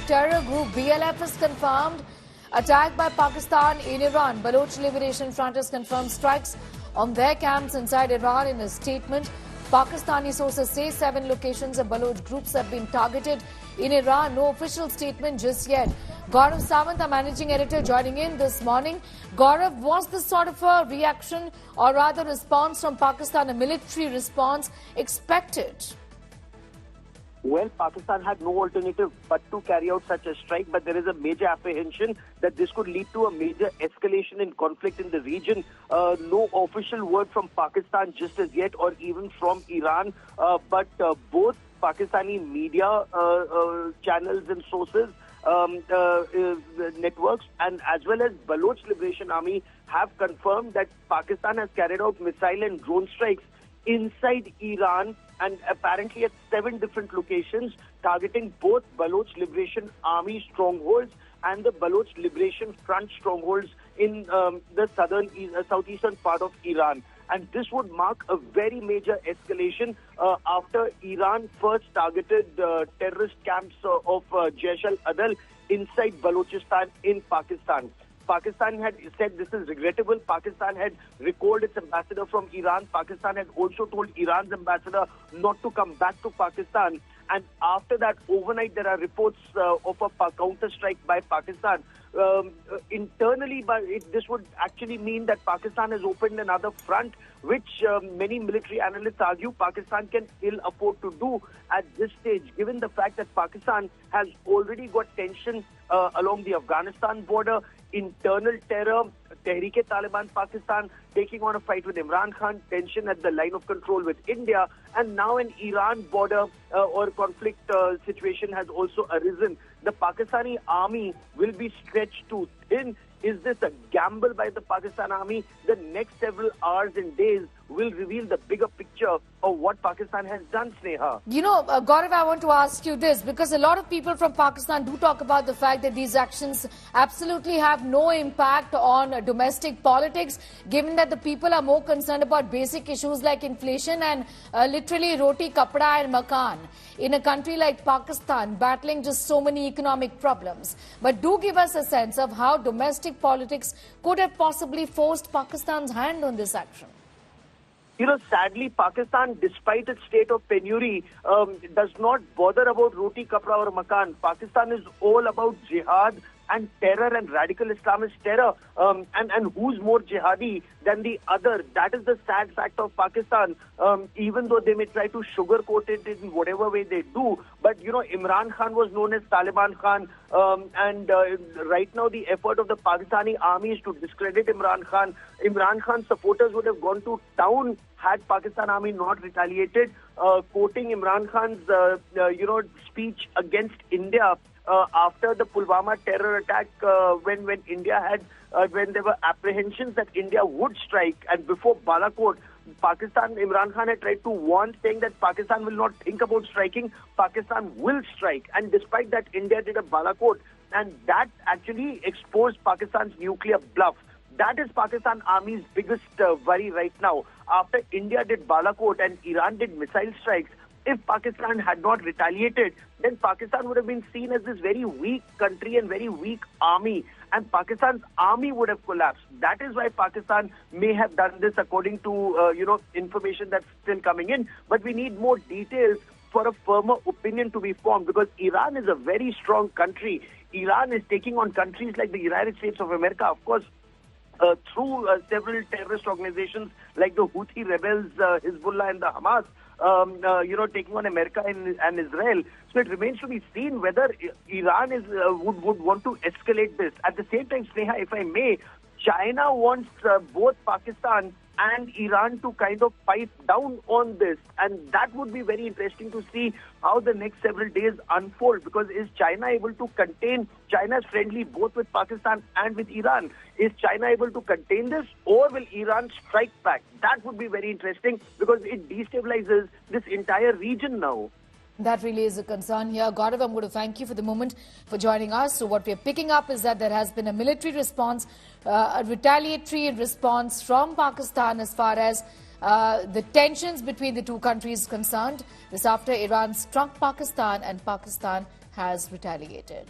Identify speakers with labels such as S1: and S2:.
S1: terror group BLF is confirmed. Attack by Pakistan in Iran. Baloch Liberation Front has confirmed strikes on their camps inside Iran. In a statement, Pakistani sources say 7 locations of Baloch groups have been targeted in Iran. No official statement just yet. Gaurav Sawant, our managing editor, joining in this morning. Gaurav, was this sort of a reaction or rather response from Pakistan, a military response, expected?
S2: Well, Pakistan had no alternative but to carry out such a strike, but there is a major apprehension that this could lead to a major escalation in conflict in the region. No official word from Pakistan just as yet, or even from Iran, but both Pakistani media channels and sources, networks, and as well as Baloch Liberation Army have confirmed that Pakistan has carried out missile and drone strikes inside Iran, and apparently at 7 different locations, targeting both Baloch Liberation Army strongholds and the Baloch Liberation Front strongholds in the southeastern part of Iran. And this would mark a very major escalation after Iran first targeted terrorist camps of Jaish al-Adl inside Balochistan in Pakistan. Pakistan had said this is regrettable. Pakistan had recalled its ambassador from Iran. Pakistan had also told Iran's ambassador not to come back to Pakistan. And after that, overnight, there are reports of a counter-strike by Pakistan. Internally, but this would actually mean that Pakistan has opened another front, which many military analysts argue Pakistan can ill afford to do at this stage, given the fact that Pakistan has already got tension along the Afghanistan border, internal terror, Tehreek-e-Taliban Pakistan taking on a fight with Imran Khan, tension at the line of control with India, and now an Iran border or conflict situation has also arisen. The Pakistani army will be stretched too thin. Is this a gamble by the Pakistan army? The next several hours and days will reveal the bigger picture of what Pakistan has done, Sneha.
S1: You know, Gaurav, I want to ask you this, because a lot of people from Pakistan do talk about the fact that these actions absolutely have no impact on domestic politics, given that the people are more concerned about basic issues like inflation and literally roti, kapda and makan in a country like Pakistan, battling just so many economic problems. But do give us a sense of how domestic politics could have possibly forced Pakistan's hand on this action.
S2: You know, sadly, Pakistan, despite its state of penury, does not bother about roti, kapra or makan. Pakistan is all about jihad and terror and radical Islamist terror. And who's more jihadi than the other? That is the sad fact of Pakistan, even though they may try to sugarcoat it in whatever way they do. But, you know, Imran Khan was known as Taliban Khan. And right now the effort of the Pakistani army is to discredit Imran Khan. Imran Khan's supporters would have gone to town had Pakistan army not retaliated, quoting Imran Khan's, speech against India after the Pulwama terror attack, when India had, when there were apprehensions that India would strike, and before Balakot, Pakistan, Imran Khan had tried to warn, saying that Pakistan will not think about striking, Pakistan will strike. And despite that, India did a Balakot, and that actually exposed Pakistan's nuclear bluff. That is Pakistan Army's biggest worry right now. After India did Balakot and Iran did missile strikes, if Pakistan had not retaliated, then Pakistan would have been seen as this very weak country and very weak army, and Pakistan's army would have collapsed. That is why Pakistan may have done this, according to information that's still coming in. But we need more details for a firmer opinion to be formed, because Iran is a very strong country. Iran is taking on countries like the United States of America, of course, through several terrorist organizations like the Houthi rebels, Hezbollah and the Hamas, taking on America and Israel. So it remains to be seen whether Iran would want to escalate this. At the same time, Sneha, if I may, China wants both Pakistan and Iran to kind of pipe down on this. And that would be very interesting to see how the next several days unfold, because is China able to contain, China is friendly both with Pakistan and with Iran. Is China able to contain this, or will Iran strike back? That would be very interesting, because it destabilizes this entire region now.
S1: That really is a concern here. Gaurav, I'm going to thank you for the moment for joining us. So what we're picking up is that there has been a military response, a retaliatory response from Pakistan as far as the tensions between the two countries concerned. This after Iran struck Pakistan, and Pakistan has retaliated.